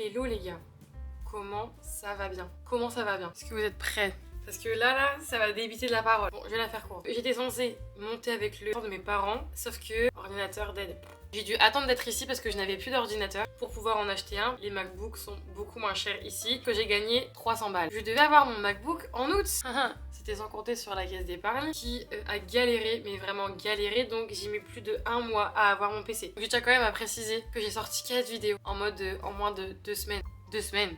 Hello les gars, comment ça va bien? Comment ça va bien? Est-ce que vous êtes prêts? Parce que là, ça va débiter de la parole. Bon, je vais la faire courte. J'étais censée monter avec le de mes parents, sauf que ordinateur dead. J'ai dû attendre d'être ici parce que je n'avais plus d'ordinateur pour pouvoir en acheter un. Les MacBooks sont beaucoup moins chers ici, que j'ai gagné 300 balles. Je devais avoir mon MacBook en août. C'était sans compter sur la caisse d'épargne qui a galéré, mais vraiment galéré. Donc j'ai mis plus de 1 mois à avoir mon PC. Je tiens quand même à préciser que j'ai sorti 4 vidéos en moins de 2 semaines. 2 semaines.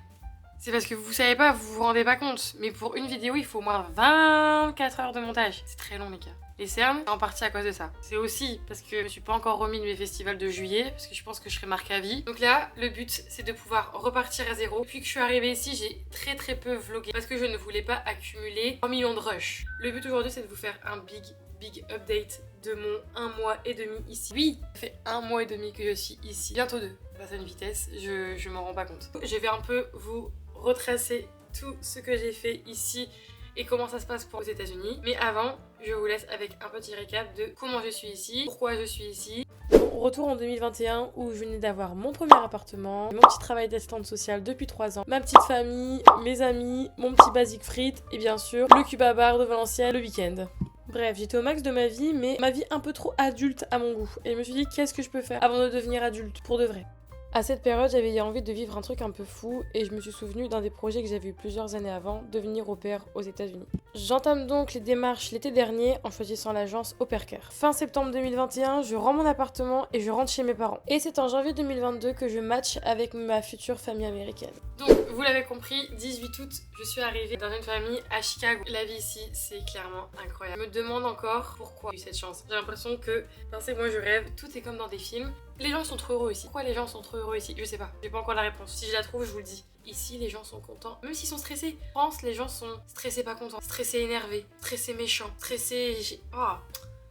C'est parce que vous savez pas, vous vous rendez pas compte. Mais pour une vidéo, il faut au moins 24 heures de montage. C'est très long les gars. Les cernes, c'est en partie à cause de ça. C'est aussi parce que je me suis pas encore remis de mes festivals de juillet, parce que je pense que je serai marquée à vie. Donc là, le but, c'est de pouvoir repartir à zéro. Depuis que je suis arrivée ici, j'ai très peu vlogué, parce que je ne voulais pas accumuler 3 millions de rushs. Le but aujourd'hui, c'est de vous faire un big update de mon 1 mois et demi ici. Oui, ça fait 1 mois et demi que je suis ici. Bientôt 2. Passe à une vitesse, je m'en rends pas compte. Je vais un peu vous retracer tout ce que j'ai fait ici et comment ça se passe pour les États-Unis. Mais avant, je vous laisse avec un petit récap de comment je suis ici, pourquoi je suis ici. Retour en 2021 où je venais d'avoir mon premier appartement, mon petit travail d'assistante sociale depuis 3 ans, ma petite famille, mes amis, mon petit basic frites et bien sûr le Cuba Bar de Valenciennes le week-end. Bref, j'étais au max de ma vie, mais ma vie un peu trop adulte à mon goût. Et je me suis dit, qu'est-ce que je peux faire avant de devenir adulte, pour de vrai? À cette période, j'avais envie de vivre un truc un peu fou et je me suis souvenu d'un des projets que j'avais eu plusieurs années avant, devenir au pair aux États-Unis. J'entame donc les démarches l'été dernier en choisissant l'agence Au Pair Care. Fin septembre 2021, je rends mon appartement et je rentre chez mes parents. Et c'est en janvier 2022 que je match avec ma future famille américaine. Donc, vous l'avez compris, 18 août, je suis arrivée dans une famille à Chicago. La vie ici, c'est clairement incroyable. Je me demande encore pourquoi j'ai eu cette chance. J'ai l'impression que, c'est moi je rêve, tout est comme dans des films. Les gens sont trop heureux ici. Pourquoi les gens sont trop heureux ici? Je sais pas. J'ai pas encore la réponse. Si je la trouve, je vous le dis. Ici, les gens sont contents. Même s'ils sont stressés. En France, les gens sont stressés, pas contents. Stressés, énervés. Stressés, méchants. Stressés...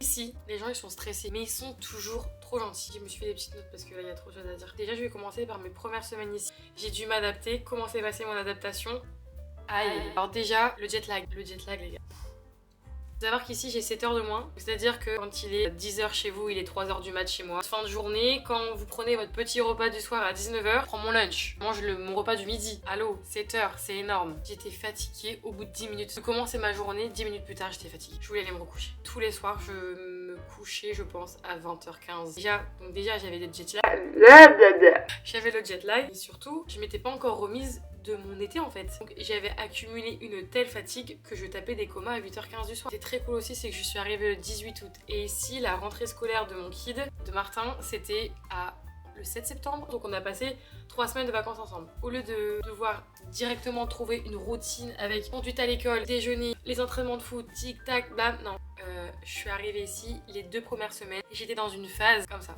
Ici, les gens, ils sont stressés. Mais ils sont toujours trop gentils. Je me suis fait des petites notes parce que là, il y a trop de choses à dire. Déjà, je vais commencer par mes premières semaines ici. J'ai dû m'adapter. Comment s'est passée mon adaptation? Aïe. Alors déjà, le jet lag. Le jet lag, les gars. Faut savoir qu'ici j'ai 7 heures de moins, c'est-à-dire que quand il est 10 h chez vous, il est 3 h du mat chez moi. Fin de journée, quand vous prenez votre petit repas du soir à 19 h, je prends mon lunch, je mange mon repas du midi. Allô, 7 h, c'est énorme. J'étais fatiguée au bout de 10 minutes. Je commençais ma journée, 10 minutes plus tard, j'étais fatiguée. Je voulais aller me recoucher. Tous les soirs, je me couchais, je pense, à 20 h 15. Déjà, j'avais le jet lag. J'avais le jet lag et surtout, je m'étais pas encore remise de mon été en fait. Donc j'avais accumulé une telle fatigue que je tapais des comas à 8 h 15 du soir. C'est très cool aussi, c'est que je suis arrivée le 18 août. Et ici, la rentrée scolaire de mon kid, de Martin, c'était le 7 septembre. Donc on a passé 3 semaines de vacances ensemble. Au lieu de devoir directement trouver une routine avec conduite à l'école, déjeuner, les entraînements de foot, tic tac, bam, non. Je suis arrivée ici les 2 premières semaines et j'étais dans une phase comme ça.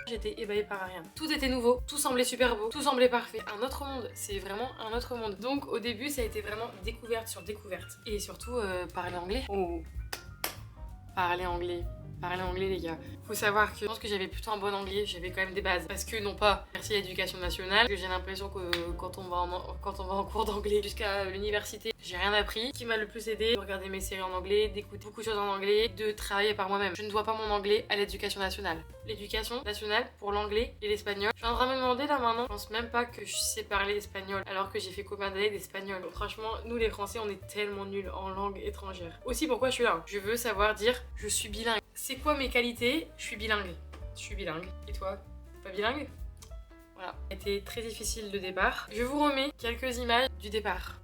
J'étais ébahie par rien. Tout était nouveau, tout semblait super beau, tout semblait parfait. Un autre monde, c'est vraiment un autre monde. Donc au début, ça a été vraiment découverte sur découverte. Et surtout, parler anglais. Oh, parler anglais. Parler anglais les gars. Faut savoir que je pense que j'avais plutôt un bon anglais, j'avais quand même des bases. Parce que non pas, merci à l'éducation nationale, que j'ai l'impression que quand on va en cours d'anglais jusqu'à l'université, j'ai rien appris. Ce qui m'a le plus aidé, de regarder mes séries en anglais, d'écouter beaucoup de choses en anglais, de travailler par moi-même. Je ne dois pas mon anglais à l'éducation nationale. L'éducation nationale pour l'anglais et l'espagnol. Je suis en train de me demander là maintenant, je pense même pas que je sais parler espagnol alors que j'ai fait combien d'années d'espagnol. Franchement, nous les Français, on est tellement nuls en langue étrangère. Aussi, pourquoi je suis là? Je veux savoir dire je suis bilingue. C'est quoi mes qualités? Je suis bilingue. Je suis bilingue. Et toi? Pas bilingue? Voilà. C'était très difficile le départ. Je vous remets quelques images du départ.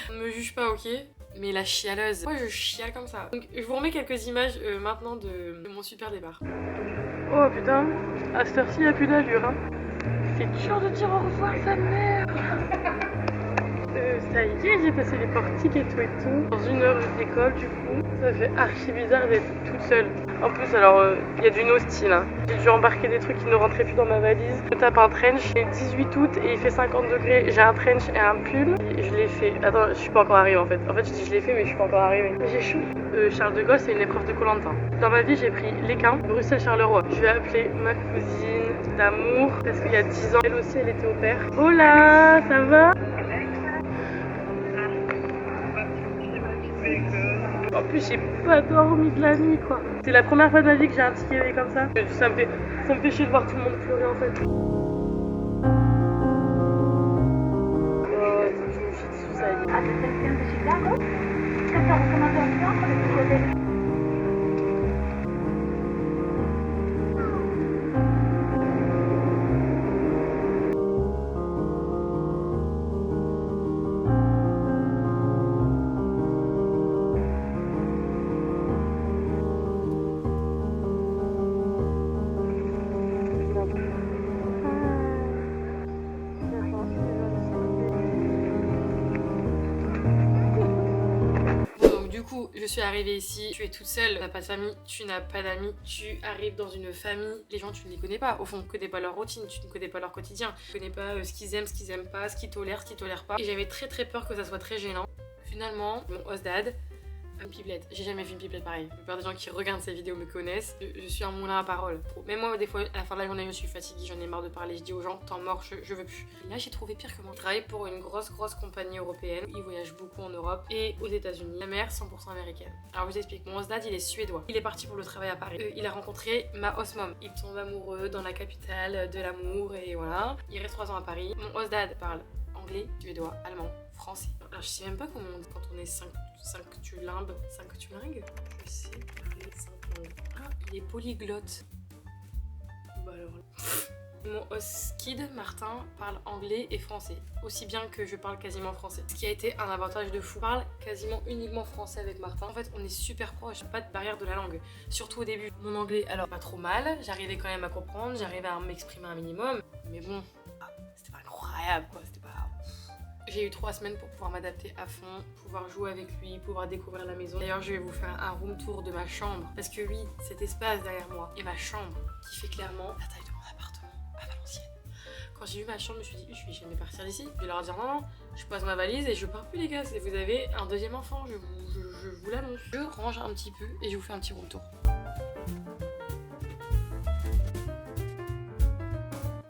Ne me juge pas, ok? Mais la chialeuse. Pourquoi je chiale comme ça? Donc je vous remets quelques images maintenant de mon super départ. Oh putain, à cette heure-ci, il n'y a plus d'allure. Hein. C'est dur de dire au revoir, sa mère. Ça y est, j'ai passé les portiques et tout. Dans 1 heure, je décolle du coup. Ça fait archi bizarre d'être toute seule. En plus, alors, il y a du no style. Hein. J'ai dû embarquer des trucs qui ne rentraient plus dans ma valise. Je tape un trench. C'est le 18 août et il fait 50 degrés. J'ai un trench et un pull. Et je l'ai fait. Attends, je suis pas encore arrivée en fait. En fait, je dis je l'ai fait, mais je suis pas encore arrivée. J'ai chaud. Charles de Gaulle, c'est une épreuve de Koh-Lanta. Dans ma vie, j'ai pris l'Équin, Bruxelles-Charleroi. Je vais appeler ma cousine d'amour parce qu'il y a 10 ans, elle aussi, elle était au pair. Hola, ça va? En plus, j'ai pas dormi de la nuit quoi. C'est la première fois de ma vie que j'ai un petit réveil comme ça. Ça me fait chier de voir tout le monde pleurer en fait. Je suis arrivée ici, tu es toute seule, tu n'as pas de famille, tu n'as pas d'amis, tu arrives dans une famille, les gens tu ne les connais pas, au fond tu ne connais pas leur routine, tu ne connais pas leur quotidien, tu ne connais pas ce qu'ils aiment, ce qu'ils aiment pas, ce qu'ils tolèrent pas. Et j'avais très peur que ça soit très gênant. Finalement, mon host dad, une pipelette. J'ai jamais vu une pipelette pareille. La plupart des gens qui regardent ces vidéos me connaissent. Je suis un moulin à parole. Même moi, des fois, à la fin de la journée, je suis fatiguée, j'en ai marre de parler. Je dis aux gens, temps mort, je veux plus. Et là, j'ai trouvé pire que moi. Je travaille pour une grosse compagnie européenne. Ils voyagent beaucoup en Europe et aux États-Unis. La mère, 100% américaine. Alors, je vous explique. Mon host dad, il est suédois. Il est parti pour le travail à Paris. Il a rencontré ma host mom. Il tombe amoureux dans la capitale de l'amour et voilà. Il reste 3 ans à Paris. Mon host dad parle anglais, suédois, allemand, français. Alors, je sais même pas comment on dit quand on est 5 tulingues. Je sais parler 5 langues. Ah, il est polyglotte. Bah alors. Mon host kid, Martin, parle anglais et français. Aussi bien que je parle quasiment français. Ce qui a été un avantage de fou. Je parle quasiment uniquement français avec Martin. En fait, on est super proches. Pas de barrière de la langue. Surtout au début. Mon anglais, alors pas trop mal. J'arrivais quand même à comprendre. J'arrivais à m'exprimer un minimum. Mais bon, c'était pas incroyable quoi. C'était pas... J'ai eu 3 semaines pour pouvoir m'adapter à fond, pouvoir jouer avec lui, pouvoir découvrir la maison. D'ailleurs, je vais vous faire un room tour de ma chambre. Parce que oui, cet espace derrière moi et ma chambre qui fait clairement la taille de mon appartement à Valenciennes. Quand j'ai vu ma chambre, je me suis dit, je vais jamais partir d'ici. Je vais leur dire non, je pose ma valise et je pars plus les gars. Si vous avez un deuxième enfant, je vous l'annonce. Je range un petit peu et je vous fais un petit room tour.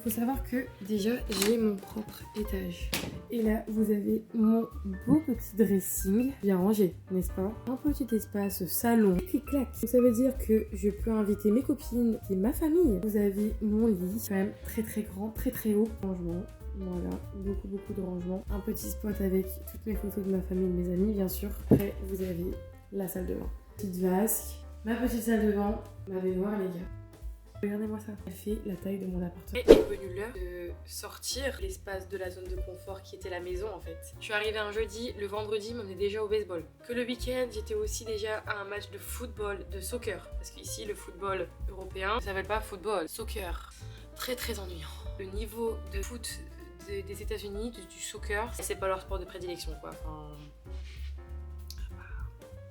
Faut savoir que déjà j'ai mon propre étage. Et là vous avez mon beau petit dressing bien rangé, n'est-ce pas? Un petit espace salon qui claque. Donc ça veut dire que je peux inviter mes copines et ma famille. Vous avez mon lit quand même très grand, très haut. Rangement. Voilà, beaucoup de rangement. Un petit spot avec toutes mes photos de ma famille et de mes amis bien sûr. Après vous avez la salle de bain. Petite vasque, ma petite salle de bain, ma baignoire les gars. Regardez-moi ça, elle fait la taille de mon appartement. Et est venue l'heure de sortir l'espace de la zone de confort qui était la maison en fait. Je suis arrivée un jeudi, le vendredi m'emmenait déjà au baseball. Que le week-end, j'étais aussi déjà à un match de football, de soccer. Parce qu'ici, le football européen ne s'appelle pas football, soccer. Très ennuyant. Le niveau de foot des États-Unis, du soccer, c'est pas leur sport de prédilection quoi. Enfin...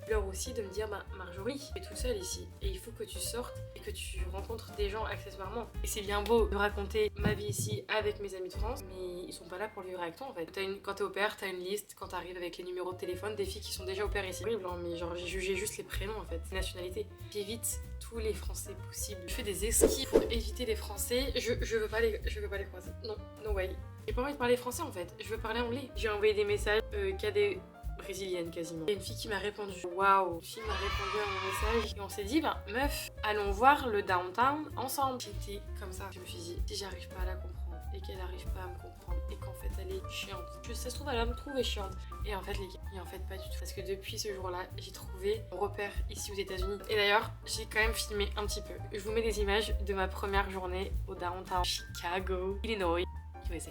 L'heure aussi de me dire Marjorie, tu es toute seule ici et il faut que tu sortes et que tu rencontres des gens accessoirement. Et c'est bien beau de raconter ma vie ici avec mes amis de France, mais ils sont pas là pour le vivre avec toi en fait. Quand t'es au pair, t'as une liste, quand t'arrives avec les numéros de téléphone des filles qui sont déjà au pair ici. C'est horrible, mais genre j'ai jugé juste les prénoms en fait, nationalité. J'évite tous les Français possibles. Je fais des esquives pour éviter les Français. Je veux pas les croiser. Non, no way. J'ai pas envie de parler français en fait. Je veux parler anglais. J'ai envoyé des messages qu'à des brésilienne quasiment. Il y a une fille qui m'a répondu. Waouh! Une fille m'a répondu à mon message et on s'est dit, meuf, allons voir le downtown ensemble. J'étais comme ça. Je me suis dit, si j'arrive pas à la comprendre et qu'elle arrive pas à me comprendre et qu'en fait elle est chiante. Ça se trouve, elle va me trouver chiante. Et en fait, les gars, et en fait pas du tout. Parce que depuis ce jour-là, j'ai trouvé mon repère ici aux États-Unis. Et d'ailleurs, j'ai quand même filmé un petit peu. Je vous mets des images de ma première journée au downtown Chicago, Illinois, USA.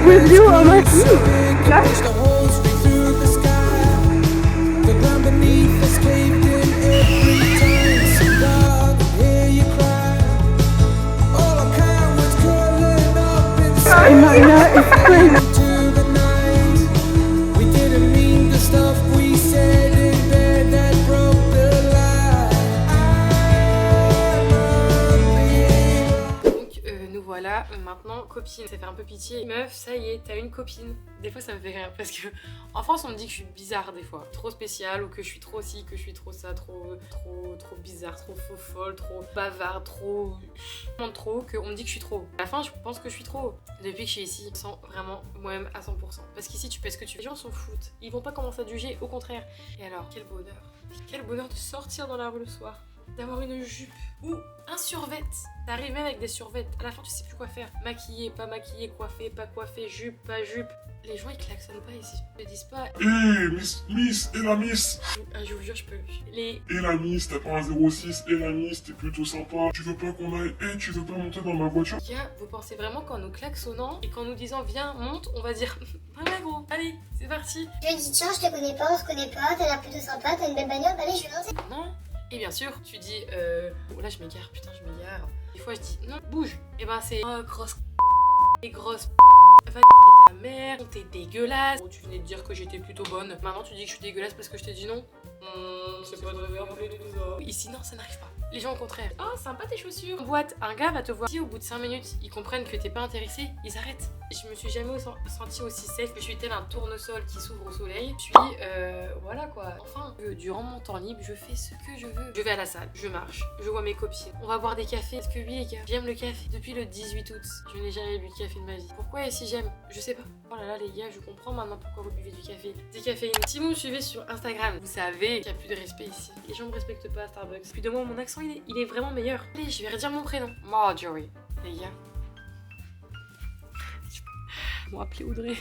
With you on my feet. All I Voilà, maintenant copine, ça fait un peu pitié. Meuf, ça y est, t'as une copine. Des fois ça me fait rire parce que en France on me dit que je suis bizarre des fois, trop spéciale ou que je suis trop ci, que je suis trop ça, trop bizarre, trop folle, trop bavarde, trop qu'on me dit que je suis trop. À la fin je pense que je suis trop. Depuis que je suis ici, je me sens vraiment moi-même à 100%. Parce qu'ici tu fais ce que tu veux. Les gens s'en foutent, ils vont pas commencer à te juger, au contraire. Et alors, quel bonheur de sortir dans la rue le soir, d'avoir une jupe ou un survêt. T'arrives même avec des survêtements. À la fin, tu sais plus quoi faire. Maquillé, pas maquillé, coiffé, pas coiffé, jupe, pas jupe. Les gens, ils klaxonnent pas ici. Ils te disent pas... Miss, et la Miss. Je vous jure, je peux... Et la Miss, t'as pas un 06, et la Miss, t'es plutôt sympa. Tu veux pas qu'on aille, tu veux pas monter dans ma voiture? Les gars, vous pensez vraiment qu'en nous klaxonnant et qu'en nous disant viens, monte, on va dire ouais gros, allez, c'est parti. Je dis tiens, je te connais pas, on se connaît pas, t'as l'air plutôt sympa, t'as une belle bagnole, allez, je vais lancer. Non. Et bien sûr, tu dis oh là je m'égare, putain je m'égare. Des fois je dis non, bouge. Et ben c'est grosse et grosse va ta mère, t'es dégueulasse. Bon, tu venais de dire que j'étais plutôt bonne. Maintenant tu dis que je suis dégueulasse parce que je t'ai dit non. C'est pas de réveiller tout ça. Ici non, ça n'arrive pas. Les gens au contraire. Oh sympa tes chaussures. En boîte, un gars va te voir. Si au bout de 5 minutes, ils comprennent que t'es pas intéressé, ils arrêtent. Je me suis jamais sentie aussi safe. Je suis tel un tournesol qui s'ouvre au soleil. Puis voilà quoi. Enfin, durant mon temps libre, je fais ce que je veux. Je vais à la salle, je marche, je vois mes copines. On va boire des cafés. Parce que oui les gars, j'aime le café. Depuis le 18 août, je n'ai jamais bu de café de ma vie. Pourquoi et si j'aime? Je sais pas. Oh là là les gars, je comprends maintenant pourquoi vous buvez du café. Décaféine. Si vous me suivez sur Instagram, vous savez qu'il n'y a plus de respect ici. Les gens me respectent pas à Starbucks. Puis de moi, mon accent il est vraiment meilleur. Allez, je vais redire mon prénom. Marjorie. Les gars. Ils m'ont appelé Audrey.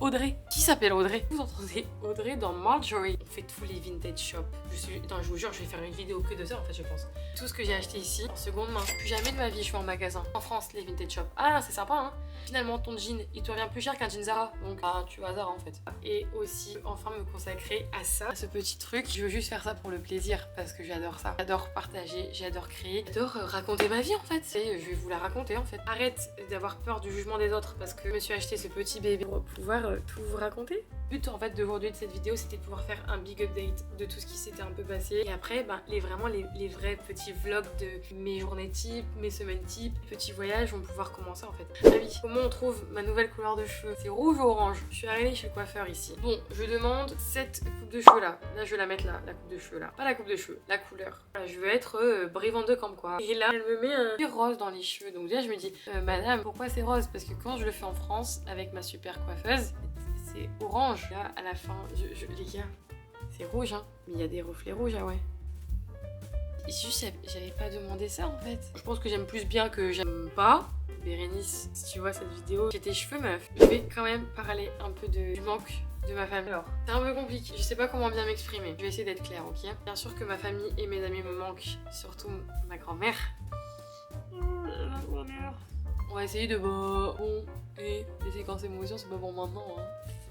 Audrey. Qui s'appelle Audrey? Vous entendez Audrey dans Marjorie. On fait tous les vintage shops. Je vous jure, je vais faire une vidéo que de ça en fait, je pense. Tout ce que j'ai acheté ici en seconde main. Plus jamais de ma vie je vais en magasin. En France, les vintage shops. Ah, c'est sympa hein. Finalement, ton jean, il te revient plus cher qu'un jean Zara. Donc, tu vas à Zara en fait. Et aussi, enfin, me consacrer à ça, à ce petit truc. Je veux juste faire ça pour le plaisir parce que j'adore ça. J'adore partager, j'adore créer, j'adore raconter ma vie en fait. Et je vais vous la raconter en fait. Arrête d'avoir peur du jugement des autres parce que je me suis acheté ce petit bébé pour pouvoir tout vous raconter. Le but en fait d'aujourd'hui de cette vidéo, c'était de pouvoir faire un big update de tout ce qui s'était un peu passé. Et après, les vrais petits vlogs de mes journées type, mes semaines type, petits voyages vont pouvoir commencer en fait. Ah oui, comment on trouve ma nouvelle couleur de cheveux? C'est rouge ou orange? Je suis arrivée chez le coiffeur ici. Bon, je demande cette coupe de cheveux là. Là, je vais la mettre là, la coupe de cheveux là. Pas la coupe de cheveux, la couleur. Voilà, je veux être Brie de Camp quoi. Et là, elle me met un petit rose dans les cheveux. Donc déjà, je me dis, madame, pourquoi c'est rose? Parce que quand je le fais en France avec ma super coiffeuse, c'est orange. Là, à la fin, les gars, c'est rouge hein. Mais il y a des reflets rouges, ah ouais. Juste, j'avais pas demandé ça en fait. Je pense que j'aime plus bien que j'aime pas. Bérénice, si tu vois cette vidéo, j'ai tes cheveux meuf. Je vais quand même parler un peu du manque de ma famille. Alors, c'est un peu compliqué, je sais pas comment bien m'exprimer. Je vais essayer d'être claire, ok? Bien sûr que ma famille et mes amis me manquent, surtout ma grand-mère. La grand-mère. On va essayer de bon et les séquences émotions, c'est pas pour maintenant hein.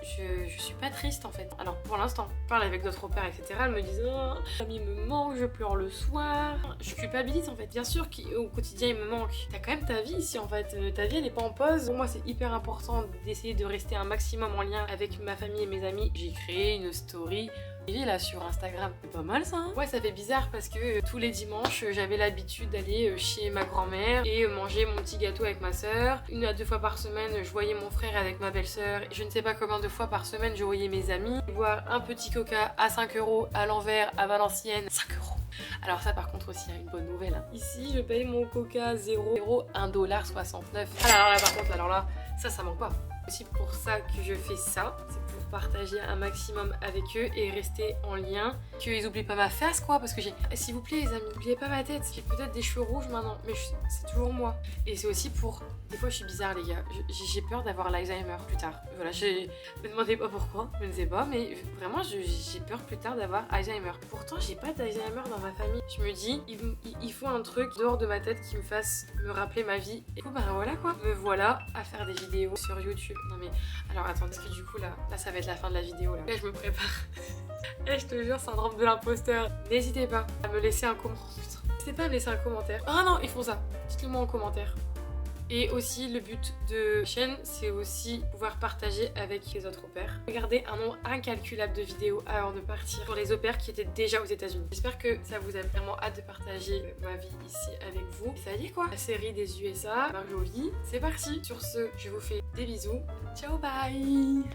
Je suis pas triste en fait. Alors pour l'instant, je parle avec d'autres pères, etc. Elles me disent oh, ma famille me manque, je pleure le soir. Je culpabilise en fait. Bien sûr qu'au quotidien il me manque. T'as quand même ta vie ici en fait. Ta vie elle est pas en pause. Pour moi c'est hyper important d'essayer de rester un maximum en lien avec ma famille et mes amis. J'ai créé une story là sur Instagram. C'est pas mal ça hein. Ouais, ça fait bizarre parce que tous les dimanches j'avais l'habitude d'aller chez ma grand-mère et manger mon petit gâteau avec ma soeur. 1 à 2 fois par semaine je voyais mon frère avec ma belle-sœur. Je ne sais pas combien de fois par semaine je voyais mes amis. Boire un petit coca à 5 € à l'envers à Valenciennes. 5 €. Alors ça par contre aussi une bonne nouvelle hein. Ici je paye mon coca 0 €, 1,69 $. Alors là par contre, alors là ça manque pas. C'est aussi pour ça que je fais ça, c'est pour partager un maximum avec eux et rester en lien, qu'ils oublient pas ma face quoi, parce que s'il vous plaît les amis, n'oubliez pas ma tête, j'ai peut-être des cheveux rouges maintenant, mais c'est toujours moi. Et c'est aussi pour, des fois je suis bizarre les gars, j'ai peur d'avoir l'Alzheimer plus tard. Voilà, me demandez pas pourquoi, je ne sais pas, mais vraiment j'ai peur plus tard d'avoir Alzheimer. Pourtant j'ai pas d'Alzheimer dans ma famille. Je me dis, il faut un truc dehors de ma tête qui me fasse me rappeler ma vie. Et du coup bah voilà quoi, me voilà à faire des vidéos sur YouTube. Non mais, alors attends, parce que du coup là ça va être la fin de la vidéo là. Là je me prépare. Et je te jure, syndrome de l'imposteur. N'hésitez pas à me laisser un commentaire. N'hésitez pas à me laisser un commentaire. Ah non, ils font ça. Dites-le moi en commentaire. Et aussi le but de la chaîne, c'est aussi pouvoir partager avec les autres au pairs. Regardez un nombre incalculable de vidéos avant de partir pour les au pairs qui étaient déjà aux États-Unis. J'espère que ça vous a vraiment hâte de partager ma vie ici avec vous. Et ça y est quoi, la série des USA, Marjorie, c'est parti. Sur ce, je vous fais des bisous. Ciao, bye.